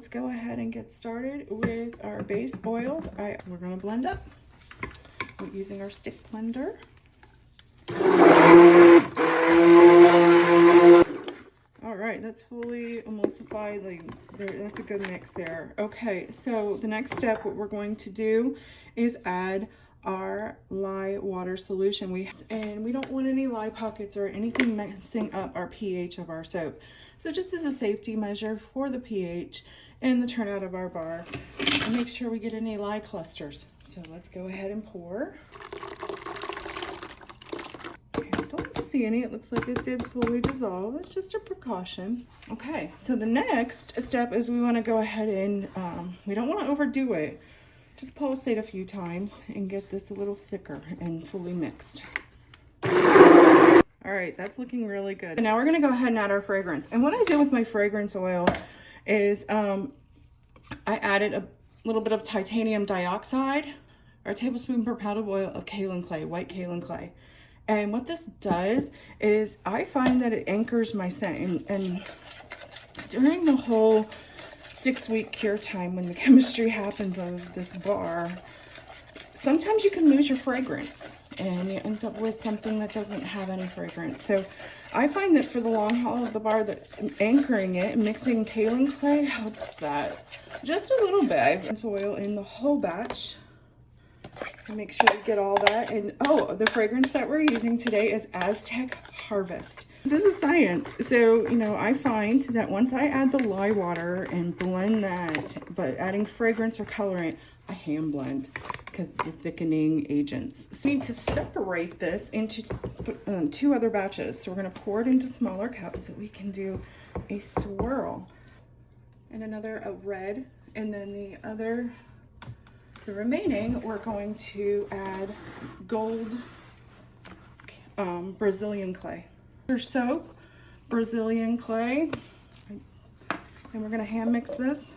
let's go ahead and get started with our base oils. We're going to blend up using our stick blender. All right, that's fully emulsified. That's a good mix there. Okay, so the next step, what we're going to do is add our lye water solution. We don't want any lye pockets or anything messing up our pH of our soap. So just as a safety measure for the pH and the turnout of our bar, and make sure we get any lye clusters. So let's go ahead and pour. Okay, I don't see any. It looks like it did fully dissolve. It's just a precaution. Okay, so the next step is we want to go ahead and, we don't want to overdo it. Just pulsate a few times and get this a little thicker and fully mixed. All right, that's looking really good. And now we're gonna go ahead and add our fragrance. And what I did with my fragrance oil is I added a little bit of titanium dioxide or a tablespoon per pound of oil of kaolin clay, white kaolin clay. And what this does is I find that it anchors my scent. And during the whole 6-week cure time, when the chemistry happens of this bar, sometimes you can lose your fragrance and you end up with something that doesn't have any fragrance. So I find that for the long haul of the bar, that anchoring it and mixing kaolin clay helps that just a little bit. It's oil in the whole batch. And make sure you get all that. And oh, the fragrance that we're using today is Aztec Harvest. This is a science. So, you know, I find that once I add the lye water and blend that, but adding fragrance or colorant, I hand blend because the thickening agents. So we need to separate this into 2 other batches. So we're going to pour it into smaller cups so we can do a swirl. And another red, and then the remaining, we're going to add gold Brazilian clay. Your soap, Brazilian clay, and we're gonna hand mix this.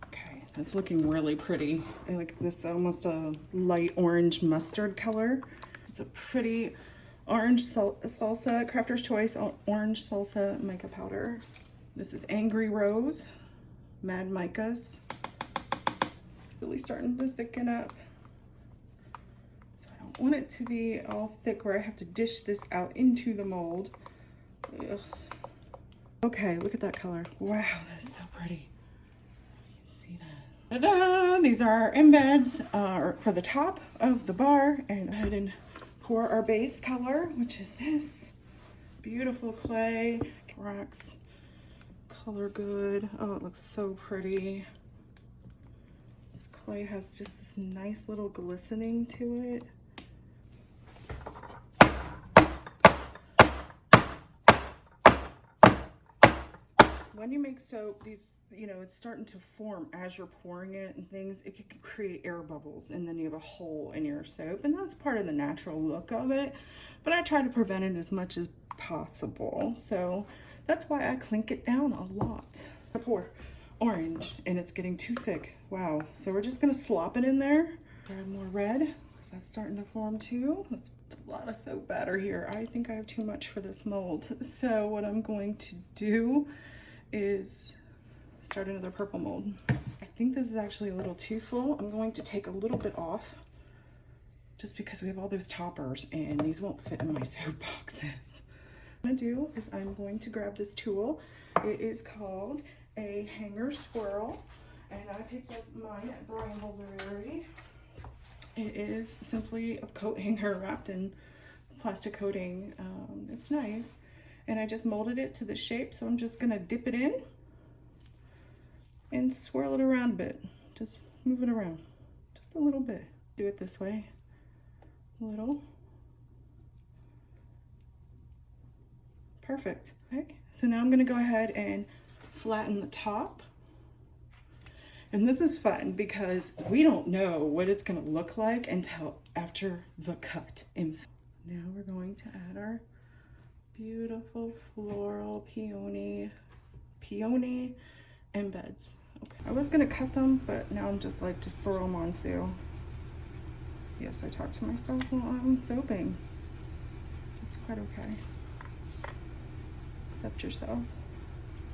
Okay, that's looking really pretty. I like this, almost a light orange mustard color. It's a pretty orange salsa, Crafter's Choice orange salsa mica powder. This is Angry Rose, Mad Micas. Really starting to thicken up. So I don't want it to be all thick where I have to dish this out into the mold. Ugh. Okay, look at that color. Wow, that's so pretty. You can see that. Ta-da! These are our embeds for the top of the bar, and go ahead and pour our base color, which is this beautiful clay. Rocks color good. Oh, it looks so pretty. This clay has just this nice little glistening to it. When you make soap, these, you know, it's starting to form as you're pouring it and things. It could create air bubbles, and then you have a hole in your soap, and that's part of the natural look of it. But I try to prevent it as much as possible. So that's why I clink it down a lot. I pour orange, and it's getting too thick. Wow. So we're just gonna slop it in there. Add more red, because that's starting to form too. That's a lot of soap batter here. I think I have too much for this mold. So what I'm going to do is start another purple mold. I think this is actually a little too full. I'm going to take a little bit off just because we have all those toppers and these won't fit in my soap boxes. What I'm gonna do is I'm going to grab this tool. It is called a hanger swirl, and I picked up mine at Brambleberry. It is simply a coat hanger wrapped in plastic coating. It's nice. And I just molded it to the shape, so I'm just gonna dip it in and swirl it around a bit. Just move it around, just a little bit. Do it this way, a little. Perfect. Okay, so now I'm gonna go ahead and flatten the top. And this is fun because we don't know what it's gonna look like until after the cut. And now we're going to add our beautiful floral peony embeds. Okay, I was gonna cut them, but now I'm just like, just throw them on sale. Yes, I talk to myself while I'm soaping. It's quite okay. Accept yourself.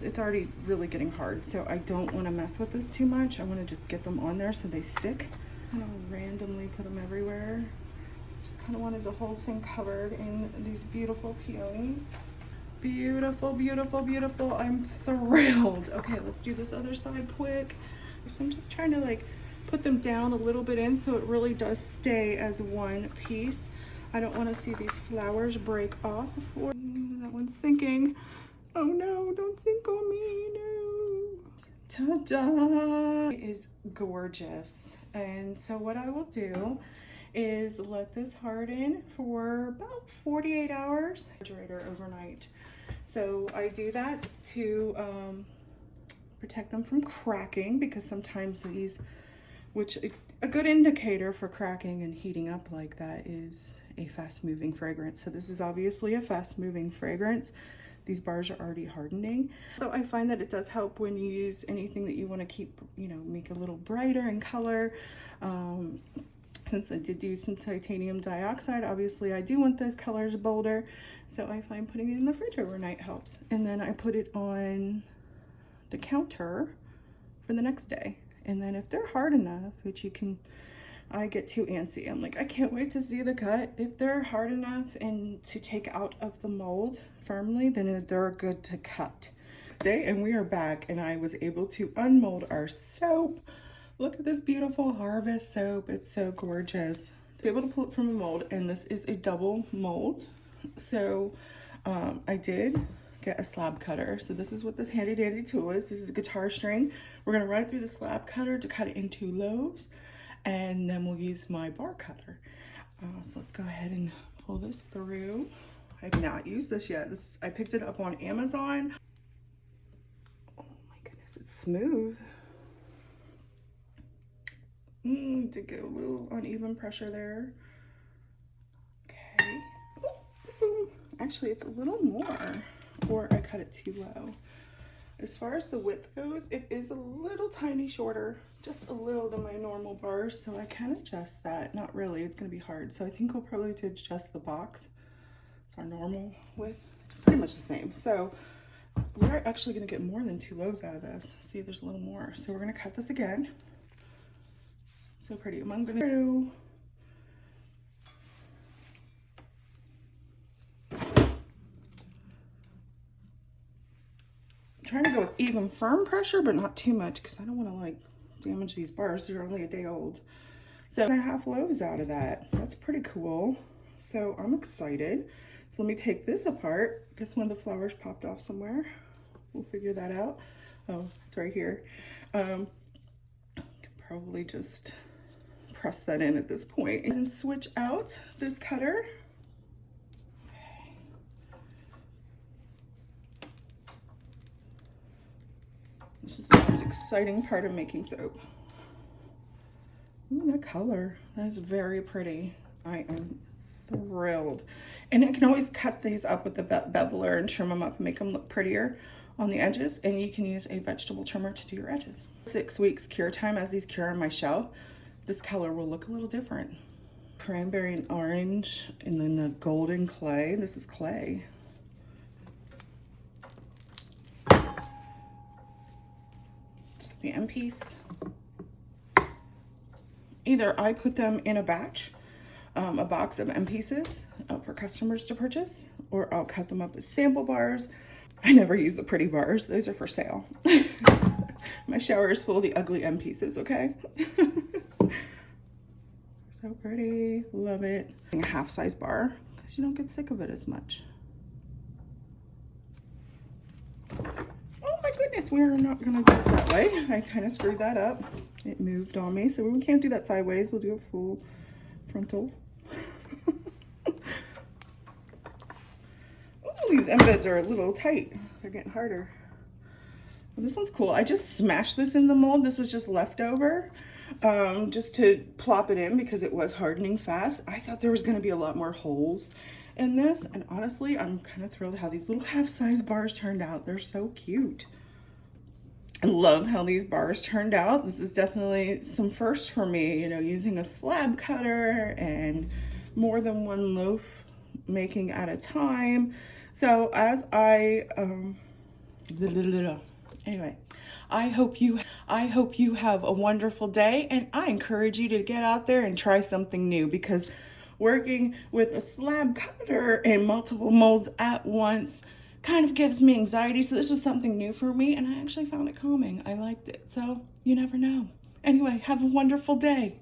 it's already really getting hard, so I don't want to mess with this too much. I want to just get them on there so they stick. I don't randomly put them everywhere. Just kind of wanted the whole thing covered in these beautiful peonies. Beautiful, beautiful, beautiful. I'm thrilled. Okay, let's do this other side quick. So I'm just trying to like put them down a little bit in so it really does stay as one piece. I don't want to see these flowers break off before. That one's sinking. Oh no, don't sink on me, no. Ta-da! It is gorgeous. And so what I will do is let this harden for about 48 hours. Refrigerator overnight. So I do that to protect them from cracking, because sometimes these, which a good indicator for cracking and heating up like that is a fast moving fragrance. So this is obviously a fast moving fragrance. These bars are already hardening. So I find that it does help when you use anything that you want to keep, you know, make a little brighter in color. Since I did do some titanium dioxide, obviously I do want those colors bolder. So I find putting it in the fridge overnight helps. And then I put it on the counter for the next day. And then if they're hard enough, which you can, I get too antsy. I'm like, I can't wait to see the cut. If they're hard enough and to take out of the mold firmly, then they're good to cut. Stay, and we are back, and I was able to unmold our soap. Look at this beautiful Harvest soap. It's so gorgeous. I was able to pull it from a mold, and this is a double mold. So I did get a slab cutter. So this is what this handy dandy tool is. This is a guitar string. We're gonna run it through the slab cutter to cut it into loaves, and then we'll use my bar cutter. So let's go ahead and pull this through. I've not used this yet. I picked it up on Amazon. Oh my goodness, it's smooth. To get a little uneven pressure there. Okay. Actually, it's a little more, or I cut it too low. As far as the width goes, it is a little tiny shorter, just a little than my normal bars, so I can adjust that. Not really, it's gonna be hard. So I think we'll probably adjust the box. It's our normal width. It's pretty much the same. So we're actually gonna get more than 2 loaves out of this. See, there's a little more. So we're gonna cut this again. So pretty. I'm gonna do trying to go with even firm pressure, but not too much, because I don't want to like damage these bars. They're only a day old. 7.5 loaves out of that. That's pretty cool. So I'm excited. So let me take this apart. I guess one of the flowers popped off somewhere. We'll figure that out. Oh, it's right here. Can probably just press that in at this point and switch out this cutter. This is the most exciting part of making soap. Ooh, that color, that is very pretty. I am thrilled. And I can always cut these up with the beveler and trim them up and make them look prettier on the edges. And you can use a vegetable trimmer to do your edges. 6 weeks cure time. As these cure on my shelf, this color will look a little different. Cranberry and orange, and then the golden clay. This is clay. Just the end piece. Either I put them in a batch, a box of M pieces for customers to purchase, or I'll cut them up as sample bars. I never use the pretty bars. Those are for sale. My shower is full of the ugly M pieces, okay? So pretty, love it. A half size bar, because you don't get sick of it as much. Oh my goodness, we're not gonna do it that way. I kind of screwed that up. It moved on me, so we can't do that sideways. We'll do a full frontal. Oh, these embeds are a little tight. They're getting harder. Well, this one's cool. I just smashed this in the mold. This was just leftover, just to plop it in because it was hardening fast. I thought there was going to be a lot more holes in this, and honestly, I'm kind of thrilled how these little half-size bars turned out. They're so cute. I love how these bars turned out. This is definitely some firsts for me, you know, using a slab cutter and more than one loaf making at a time. So as I Anyway, I hope you have a wonderful day, and I encourage you to get out there and try something new, because working with a slab cutter and multiple molds at once kind of gives me anxiety. So this was something new for me, and I actually found it calming. I liked it. So you never know. Anyway, have a wonderful day.